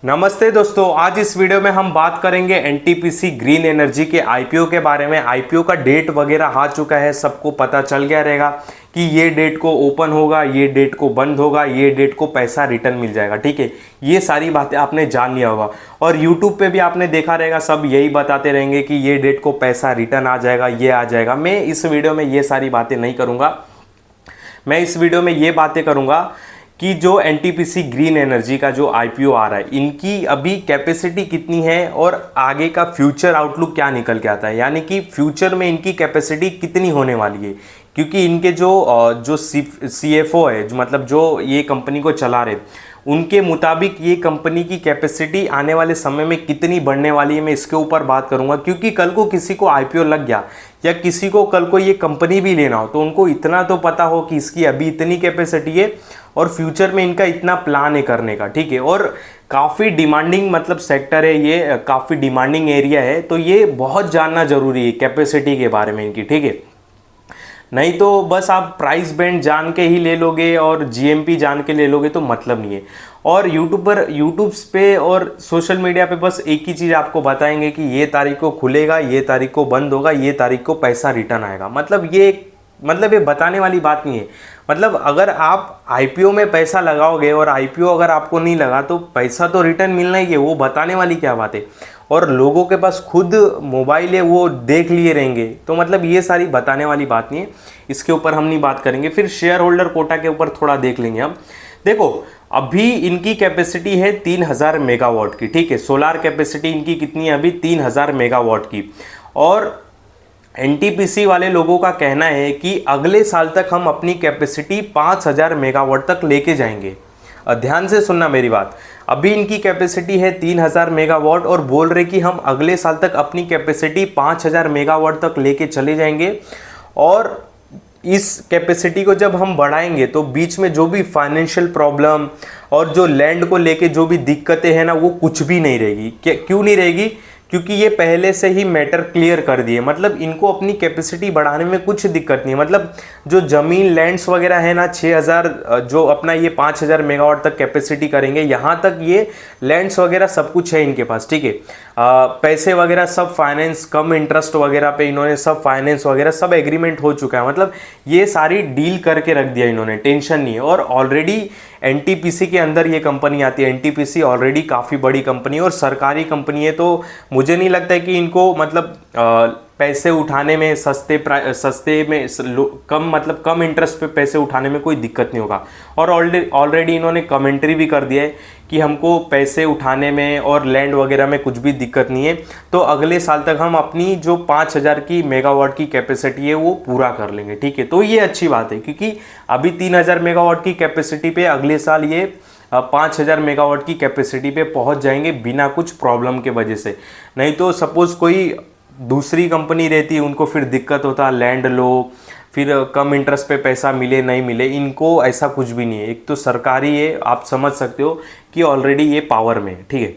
नमस्ते दोस्तों, आज इस वीडियो में हम बात करेंगे एनटीपीसी ग्रीन एनर्जी के आईपीओ के बारे में। आईपीओ का डेट वगैरह आ चुका है, सबको पता चल गया रहेगा कि ये डेट को ओपन होगा, ये डेट को बंद होगा, ये डेट को पैसा रिटर्न मिल जाएगा। ठीक है, ये सारी बातें आपने जान लिया होगा और यूट्यूब पे भी आपने देखा रहेगा, सब यही बताते रहेंगे कि ये डेट को पैसा रिटर्न आ जाएगा, ये आ जाएगा। मैं इस वीडियो में ये सारी बातें नहीं करूँगा। मैं इस वीडियो में ये बातें करूँगा कि जो एनटीपीसी ग्रीन एनर्जी का जो आईपीओ आ रहा है, इनकी अभी कैपेसिटी कितनी है और आगे का फ्यूचर आउटलुक क्या निकल के आता है, यानी कि फ्यूचर में इनकी कैपेसिटी कितनी होने वाली है। क्योंकि इनके जो सीएफओ है, जो मतलब जो ये कंपनी को चला रहे, उनके मुताबिक ये कंपनी की कैपेसिटी आने वाले समय में कितनी बढ़ने वाली है, मैं इसके ऊपर बात करूंगा। क्योंकि कल को किसी को आईपीओ लग गया या किसी को कल को ये कंपनी भी लेना हो, तो उनको इतना तो पता हो कि इसकी अभी इतनी कैपेसिटी है और फ्यूचर में इनका इतना प्लान है करने का। ठीक है, और काफ़ी डिमांडिंग मतलब सेक्टर है ये, काफ़ी डिमांडिंग एरिया है, तो ये बहुत जानना जरूरी है कैपेसिटी के बारे में इनकी। ठीक है, नहीं तो बस आप प्राइस बैंड जान के ही ले लोगे और जीएमपी जान के ले लोगे तो मतलब नहीं है। और यूट्यूब पे और सोशल मीडिया पे बस एक ही चीज़ आपको बताएंगे कि ये तारीख को खुलेगा, ये तारीख को बंद होगा, ये तारीख को पैसा रिटर्न आएगा। मतलब ये बताने वाली बात नहीं है। मतलब अगर आप आईपीओ में पैसा लगाओगे और आईपीओ अगर आपको नहीं लगा तो पैसा तो रिटर्न मिलना ही है, वो बताने वाली क्या बात है। और लोगों के पास खुद मोबाइल है, वो देख लिए रहेंगे, तो मतलब ये सारी बताने वाली बात नहीं है, इसके ऊपर हम नहीं बात करेंगे। फिर शेयर होल्डर कोटा के ऊपर थोड़ा देख लेंगे हम। देखो, अभी इनकी कैपेसिटी है 3000 मेगावाट की। ठीक है, सोलार कैपेसिटी इनकी कितनी है अभी, 3000 मेगावाट की। और एनटीपीसी वाले लोगों का कहना है कि अगले साल तक हम अपनी कैपेसिटी 5000 मेगावाट तक लेके जाएंगे। ध्यान से सुनना मेरी बात। अभी इनकी कैपेसिटी है 3000 मेगावाट और बोल रहे कि हम अगले साल तक अपनी कैपेसिटी 5000 मेगावाट तक लेके चले जाएंगे। और इस कैपेसिटी को जब हम बढ़ाएंगे तो बीच में जो भी फाइनेंशियल प्रॉब्लम और जो लैंड को लेके जो भी दिक्कतें हैं ना, वो कुछ भी नहीं रहेगी। क्यों नहीं रहेगी? क्योंकि ये पहले से ही मैटर क्लियर कर दिए। मतलब इनको अपनी कैपेसिटी बढ़ाने में कुछ दिक्कत नहीं है। मतलब जो जमीन लैंड्स वगैरह है ना, 6000 जो अपना ये 5000 मेगावाट तक कैपेसिटी करेंगे, यहाँ तक ये लैंड्स वगैरह सब कुछ है इनके पास। ठीक है, पैसे वगैरह सब फाइनेंस, कम इंटरेस्ट वगैरह पे इन्होंने सब फाइनेंस वगैरह सब एग्रीमेंट हो चुका है। मतलब ये सारी डील करके रख दिया इन्होंने, टेंशन नहीं है। और ऑलरेडी एनटीपीसी के अंदर ये कंपनी आती है। एनटीपीसी ऑलरेडी काफ़ी बड़ी कंपनी है और सरकारी कंपनी है, तो मुझे नहीं लगता है कि इनको मतलब पैसे उठाने में सस्ते में कम इंटरेस्ट पे पैसे उठाने में कोई दिक्कत नहीं होगा। और ऑलरेडी इन्होंने कमेंट्री भी कर दिया है कि हमको पैसे उठाने में और लैंड वगैरह में कुछ भी दिक्कत नहीं है। तो अगले साल तक हम अपनी जो 5000 की मेगावाट की कैपेसिटी है वो पूरा कर लेंगे। ठीक है, तो ये अच्छी बात है क्योंकि अभी 3000 मेगावाट की कैपेसिटी पे अगले साल ये 5000 मेगावाट की कैपेसिटी पे पहुंच जाएंगे बिना कुछ प्रॉब्लम के वजह से। नहीं तो सपोज कोई दूसरी कंपनी रहती, उनको फिर दिक्कत होता, लैंड लो, फिर कम इंटरेस्ट पे पैसा मिले नहीं मिले। इनको ऐसा कुछ भी नहीं है। एक तो सरकारी है, आप समझ सकते हो कि ऑलरेडी ये पावर में है। ठीक है,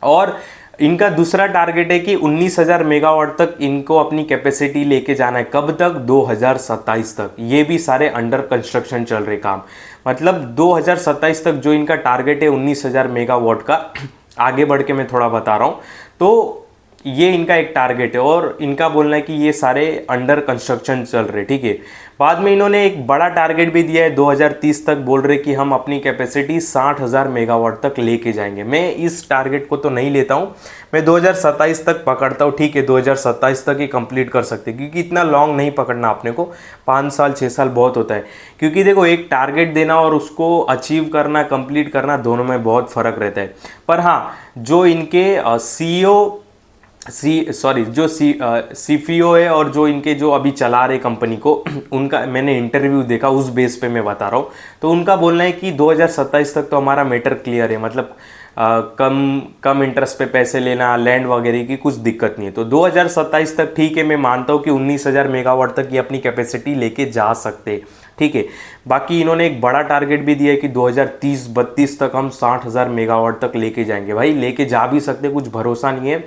और इनका दूसरा टारगेट है कि 19000 मेगावाट तक इनको अपनी कैपेसिटी लेके जाना है। कब तक? 2027 तक। ये भी सारे अंडर कंस्ट्रक्शन चल रहे काम। मतलब 2027 तक जो इनका टारगेट है 19000 मेगावाट का, आगे बढ़ के मैं थोड़ा बता रहा हूँ, तो ये इनका एक टारगेट है। और इनका बोलना है कि ये सारे अंडर कंस्ट्रक्शन चल रहे। ठीक है, बाद में इन्होंने एक बड़ा टारगेट भी दिया है 2030 तक। बोल रहे कि हम अपनी कैपेसिटी 60000 मेगावाट तक लेके जाएंगे। मैं इस टारगेट को तो नहीं लेता हूँ, मैं 2027 तक पकड़ता हूँ। ठीक है, 2027 तक ही कंप्लीट कर सकते, क्योंकि इतना लॉन्ग नहीं पकड़ना अपने को। 5 साल 6 साल बहुत होता है। क्योंकि देखो, एक टारगेट देना और उसको अचीव करना, कंप्लीट करना, दोनों में बहुत फ़र्क रहता है। पर हाँ, जो इनके जो सीपीओ है और जो इनके जो अभी चला रहे कंपनी को, उनका मैंने इंटरव्यू देखा, उस बेस पे मैं बता रहा हूँ। तो उनका बोलना है कि 2027 तक तो हमारा मैटर क्लियर है। मतलब कम इंटरेस्ट पे पैसे लेना, लैंड वगैरह की कुछ दिक्कत नहीं है। तो 2027 तक ठीक है, मैं मानता हूँ कि 19000 मेगावाट तक ये अपनी कैपेसिटी लेके जा सकते। ठीक है, बाकी इन्होंने एक बड़ा टारगेट भी दिया है कि 2030-32 तक हम 60000 मेगावाट तक लेके जाएंगे। भाई लेके जा भी सकते, कुछ भरोसा नहीं है,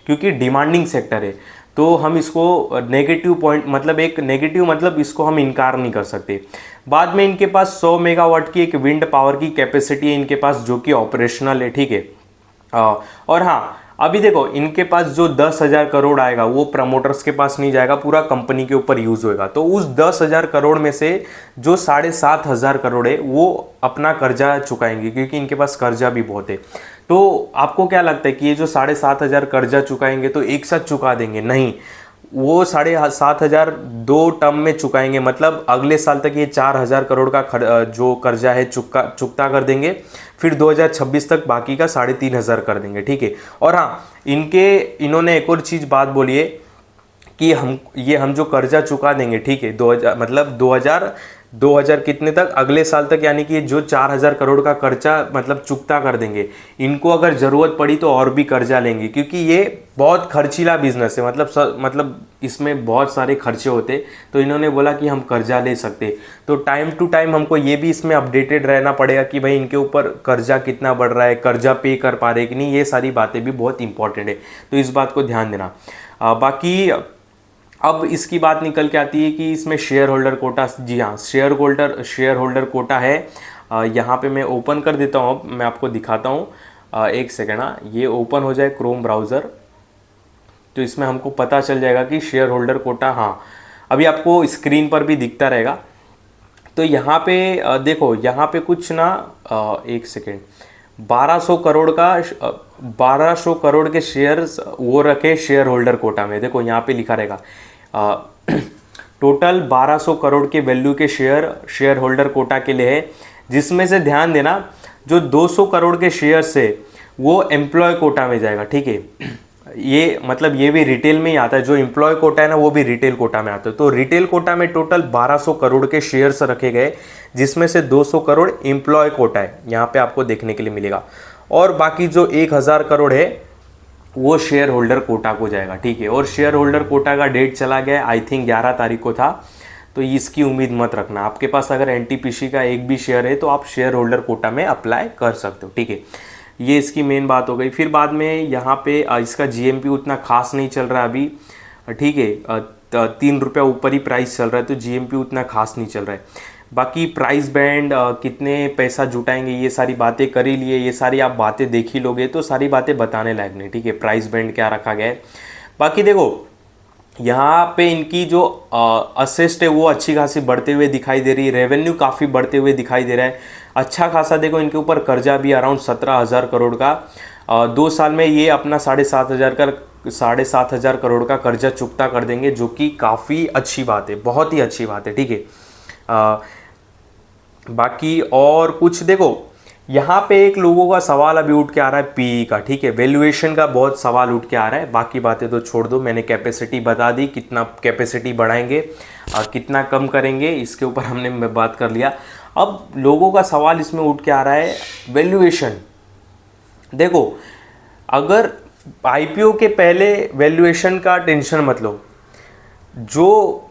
क्योंकि डिमांडिंग सेक्टर है। तो हम इसको नेगेटिव पॉइंट मतलब इसको हम इनकार नहीं कर सकते। बाद में इनके पास 100 मेगावाट की एक विंड पावर की कैपेसिटी है इनके पास, जो कि ऑपरेशनल है। ठीक है, और हाँ, अभी देखो इनके पास जो 10,000 करोड़ आएगा वो प्रमोटर्स के पास नहीं जाएगा, पूरा कंपनी के ऊपर यूज होएगा। तो उस 10,000 करोड़ में से जो 7,500 करोड़ है वो अपना कर्जा चुकाएंगे, क्योंकि इनके पास कर्जा भी बहुत है। तो आपको क्या लगता है कि ये जो 7,500 कर्जा चुकाएंगे तो एक साथ चुका देंगे? नहीं, वो 7,500 दो टर्म में चुकाएंगे, मतलब अगले साल तक ये 4,000 करोड़ का जो कर्जा है चुकता कर देंगे, फिर 2026 तक बाकी का 3,500 कर देंगे, ठीक है। और हाँ, इन्होंने एक और चीज़ बात बोली है कि हम जो कर्जा चुका देंगे, ठीक है, 2000 मतलब 2000 कितने तक, अगले साल तक, यानी कि जो 4,000 करोड़ का कर्जा मतलब चुकता कर देंगे। इनको अगर ज़रूरत पड़ी तो और भी कर्जा लेंगे, क्योंकि ये बहुत खर्चीला बिजनेस है, मतलब इसमें बहुत सारे खर्चे होते। तो इन्होंने बोला कि हम कर्जा ले सकते। तो टाइम टू टाइम हमको ये भी इसमें अपडेटेड रहना पड़ेगा कि भाई इनके ऊपर कर्जा कितना बढ़ रहा है, कर्जा पे कर पा रहे कि नहीं, ये सारी बातें भी बहुत इंपॉर्टेंट है। तो इस बात को ध्यान देना। बाकी अब इसकी बात निकल के आती है कि इसमें शेयर होल्डर कोटा, जी हाँ, शेयर होल्डर कोटा है। यहाँ पे मैं ओपन कर देता हूँ, अब मैं आपको दिखाता हूँ। एक सेकेंड, हाँ, ये ओपन हो जाए क्रोम ब्राउज़र, तो इसमें हमको पता चल जाएगा कि शेयर होल्डर कोटा, हाँ, अभी आपको स्क्रीन पर भी दिखता रहेगा। तो यहाँ पे देखो, यहाँ पे कुछ ना, एक सेकेंड, 1200 करोड़ के शेयर्स वो रखे शेयर होल्डर कोटा में। देखो यहाँ पे लिखा रहेगा टोटल 1200 करोड़ के वैल्यू के शेयर होल्डर कोटा के लिए है, जिसमें से ध्यान देना जो 200 करोड़ के शेयर्स है वो एम्प्लॉय कोटा में जाएगा, ठीक है। ये मतलब ये भी रिटेल में ही आता है, जो एम्प्लॉय कोटा है ना वो भी रिटेल कोटा में आता है। तो रिटेल कोटा में टोटल 1200 करोड़ के शेयर्स रखे गए, जिसमें से 200 करोड़ एम्प्लॉय कोटा है, यहाँ पे आपको देखने के लिए मिलेगा। और बाकी जो 1,000 करोड़ है वो शेयर होल्डर कोटा को जाएगा, ठीक है। और शेयर होल्डर कोटा का डेट चला गया, आई थिंक 11 तारीख को था, तो इसकी उम्मीद मत रखना। आपके पास अगर एनटीपीसी का एक भी शेयर है तो आप शेयर होल्डर कोटा में अप्लाई कर सकते हो, ठीक है। ये इसकी मेन बात हो गई। फिर बाद में यहाँ पे इसका जीएमपी उतना खास नहीं चल रहा है अभी, ठीक है, 3 रुपया ऊपर ही प्राइस चल रहा है, तो जीएमपी उतना खास नहीं चल रहा है। बाकी प्राइस बैंड, कितने पैसा जुटाएंगे, ये सारी बातें कर ही लिए, ये सारी आप बातें देख ही लोगे, तो सारी बातें बताने लायक नहीं, ठीक है। प्राइस बैंड क्या रखा गया है। बाकी देखो यहाँ पे इनकी जो असेस्ट है वो अच्छी खासी बढ़ते हुए दिखाई दे रही है, रेवेन्यू काफ़ी बढ़ते हुए दिखाई दे रहा है अच्छा खासा। देखो इनके ऊपर कर्जा भी अराउंड 17,000 करोड़ का, 2 साल में ये अपना 7,500 करोड़ का कर्जा चुकता कर देंगे, जो कि काफ़ी अच्छी बात है, बहुत ही अच्छी बात है, ठीक है। बाकी और कुछ देखो, यहाँ पे एक लोगों का सवाल अभी उठ के आ रहा है पीई का, ठीक है, वैल्यूएशन का बहुत सवाल उठ के आ रहा है। बाकी बातें तो छोड़ दो, मैंने कैपेसिटी बता दी, कितना कैपेसिटी बढ़ाएंगे, कितना कम करेंगे, इसके ऊपर हमने बात कर लिया। अब लोगों का सवाल इसमें उठ के आ रहा है वैल्यूएशन। देखो अगर आईपीओ के पहले वैल्यूएशन का टेंशन मत लो, जो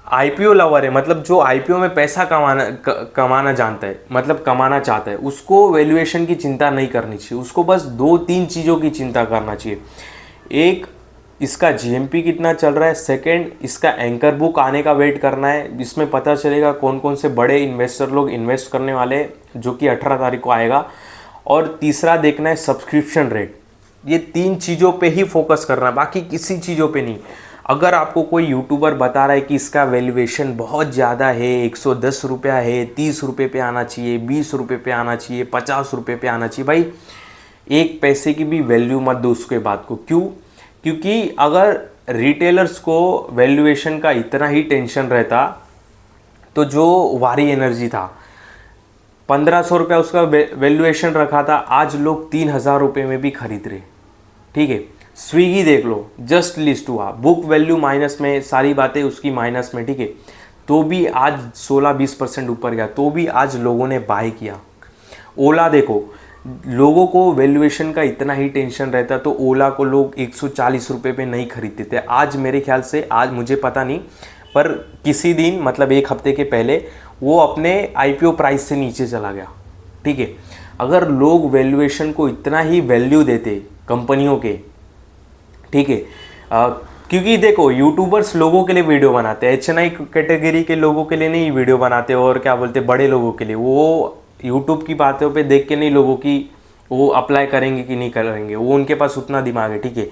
आईपीओ लवर है, मतलब जो आईपीओ में पैसा कमाना जानता है, मतलब कमाना चाहता है, उसको वैल्यूएशन की चिंता नहीं करनी चाहिए। उसको बस 2-3 चीज़ों की चिंता करना चाहिए। एक, इसका जीएमपी कितना चल रहा है। सेकंड, इसका एंकर बुक आने का वेट करना है, इसमें पता चलेगा कौन कौन से बड़े इन्वेस्टर लोग इन्वेस्ट करने वाले हैं, जो कि 18 तारीख को आएगा। और तीसरा देखना है सब्सक्रिप्शन रेट। ये 3 चीज़ों पे ही फोकस करना है, बाकी किसी चीज़ों पे नहीं। अगर आपको कोई यूट्यूबर बता रहा है कि इसका वैल्यूएशन बहुत ज़्यादा है, 110 रुपया है, 30 रुपये पे आना चाहिए, 20 रुपये पे आना चाहिए, 50 रुपये पे आना चाहिए, भाई एक पैसे की भी वैल्यू मत दो उसके बात को। क्यों? क्योंकि अगर रिटेलर्स को वैल्यूएशन का इतना ही टेंशन रहता तो जो वारी एनर्जी था 1500 रुपया उसका वैल्यूएशन रखा था, आज लोग 3,000 रुपये में भी खरीद रहे, ठीक है। स्विगी देख लो, जस्ट लिस्ट हुआ, बुक वैल्यू माइनस में, सारी बातें उसकी माइनस में, ठीक है, तो भी आज 16-20% ऊपर गया, तो भी आज लोगों ने बाय किया। ओला देखो, लोगों को वैल्यूएशन का इतना ही टेंशन रहता तो ओला को लोग 140 रुपये पे नहीं खरीदते थे। आज मेरे ख्याल से, आज मुझे पता नहीं, पर किसी दिन मतलब 1 हफ्ते के पहले वो अपने आईपीओ प्राइस से नीचे चला गया, ठीक है। अगर लोग वैल्यूएशन को इतना ही वैल्यू देते कंपनियों के, ठीक है, क्योंकि देखो यूट्यूबर्स लोगों के लिए वीडियो बनाते हैं, एचएनआई कैटेगरी के लोगों के लिए नहीं वीडियो बनाते, और क्या बोलते बड़े लोगों के लिए। वो यूट्यूब की बातों पे देख के नहीं लोगों की वो अप्लाई करेंगे कि नहीं करेंगे, वो उनके पास उतना दिमाग है, ठीक है।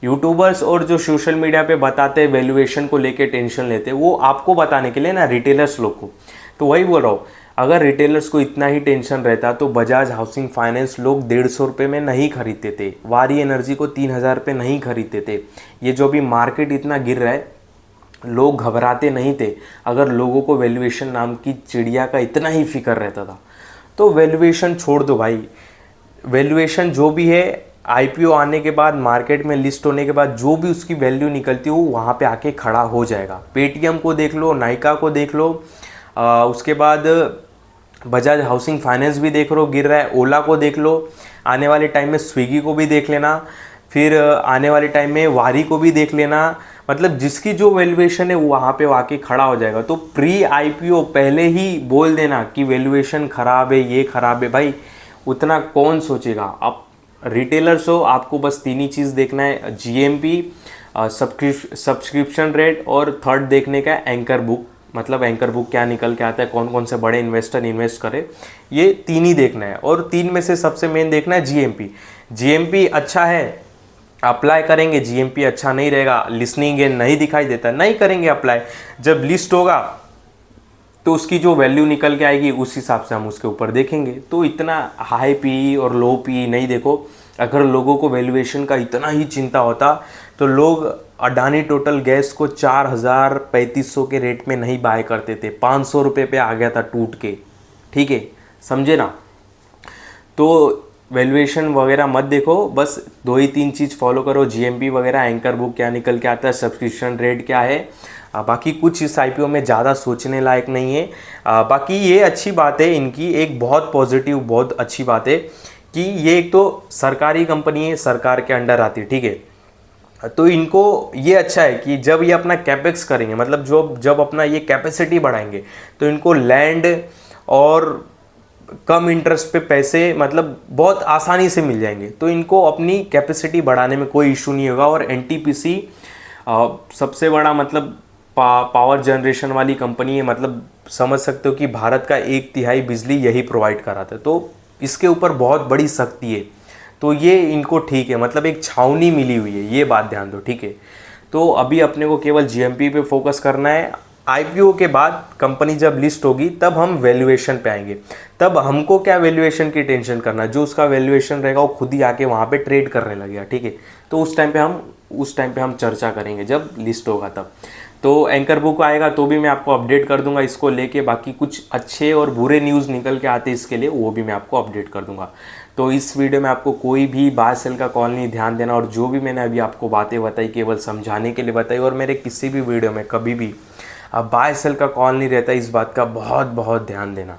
यूट्यूबर्स और जो सोशल मीडिया पे बताते हैं वैल्यूएशन को लेके टेंशन लेते हैं, वो आपको बताने के लिए ना, रिटेलर्स लोग को। तो वही बोल रहा हूँ, अगर रिटेलर्स को इतना ही टेंशन रहता तो बजाज हाउसिंग फाइनेंस लोग 150 रुपये में नहीं खरीदते थे, वारी एनर्जी को 3000 रुपये नहीं खरीदते थे। ये जो भी मार्केट इतना गिर रहा है, लोग घबराते नहीं थे अगर लोगों को वैल्यूएशन नाम की चिड़िया का इतना ही फिक्र रहता था। तो वैल्यूएशन छोड़ दो भाई, वैल्यूएशन जो भी है, आईपीओ आने के बाद, मार्केट में लिस्ट होने के बाद जो भी उसकी वैल्यू निकलती है वो वहाँ पे आके खड़ा हो जाएगा। पेटीएम को देख लो, नाइका को देख लो, उसके बाद बजाज हाउसिंग फाइनेंस भी देख लो गिर रहा है, ओला को देख लो, आने वाले टाइम में स्विगी को भी देख लेना, फिर आने वाले टाइम में वारी को भी देख लेना। मतलब जिसकी जो वैल्यूएशन है वो वहाँ पे आके खड़ा हो जाएगा। तो प्री आईपीओ पहले ही बोल देना कि वैल्यूएशन ख़राब है, ये ख़राब है, भाई उतना कौन सोचेगा। आप रिटेलर्स हो, आपको बस तीन ही चीज़ देखना है, जीएमपी, सब्सक्रिप्शन रेट, और थर्ड देखने का एंकर बुक। मतलब एंकर बुक क्या निकल के आता है, कौन कौन से बड़े इन्वेस्टर इन्वेस्ट करे, ये तीन ही देखना है। और तीन में से सबसे मेन देखना है जीएमपी। जीएमपी अच्छा है, अप्लाई करेंगे। जीएमपी अच्छा नहीं रहेगा, लिसनिंग गेन नहीं दिखाई देता, नहीं करेंगे अप्लाई। जब लिस्ट होगा तो उसकी जो वैल्यू निकल के आएगी उस हिसाब से हम उसके ऊपर देखेंगे। तो इतना हाई पी और लो पी नहीं देखो। अगर लोगों को वैल्यूएशन का इतना ही चिंता होता तो लोग अडानी टोटल गैस को 4300 के रेट में नहीं बाय करते थे, 500 रुपये पे आ गया था टूट के, ठीक है, समझे ना। तो वैल्यूएशन वगैरह मत देखो, बस दो ही तीन चीज़ फॉलो करो, जीएमपी वगैरह, एंकर बुक क्या निकल के आता है, सब्सक्रिप्शन रेट क्या है। बाकी कुछ इस आईपीओ में ज़्यादा सोचने लायक नहीं है। बाकी ये अच्छी बात है इनकी, एक बहुत पॉजिटिव, बहुत अच्छी बात है कि ये एक तो सरकारी कंपनी है, सरकार के अंडर आती है, ठीक है। तो इनको ये अच्छा है कि जब ये अपना कैपेक्स करेंगे, मतलब जब अपना ये कैपेसिटी बढ़ाएंगे, तो इनको लैंड और कम इंटरेस्ट पे पैसे मतलब बहुत आसानी से मिल जाएंगे। तो इनको अपनी कैपेसिटी बढ़ाने में कोई इशू नहीं होगा। और एनटीपीसी सबसे बड़ा मतलब पावर जनरेशन वाली कंपनी है, मतलब समझ सकते हो कि भारत का 1/3 बिजली यही प्रोवाइड कराता है। तो इसके ऊपर बहुत बड़ी शक्ति है। तो ये इनको ठीक है, मतलब एक छावनी मिली हुई है, ये बात ध्यान दो, ठीक है। तो अभी अपने को केवल जीएमपी पे फोकस करना है। आईपीओ के बाद कंपनी जब लिस्ट होगी तब हम वैल्यूएशन पे आएंगे। तब हमको क्या वैल्यूएशन की टेंशन करना, जो उसका वैल्यूएशन रहेगा वो खुद ही आके वहाँ पे ट्रेड करने लगेगा, ठीक है। तो उस टाइम पे हम चर्चा करेंगे जब लिस्ट होगा तब। तो एंकर बुक आएगा तो भी मैं आपको अपडेट कर दूंगा इसको लेके। बाकी कुछ अच्छे और बुरे न्यूज़ निकल के आते इसके लिए, वो भी मैं आपको अपडेट कर दूंगा। तो इस वीडियो में आपको कोई भी बाय सेल का कॉल नहीं, ध्यान देना। और जो भी मैंने अभी आपको बातें बताई केवल समझाने के लिए बताई, और मेरे किसी भी वीडियो में कभी भी बाय सेल का कॉल नहीं रहता, इस बात का बहुत बहुत ध्यान देना।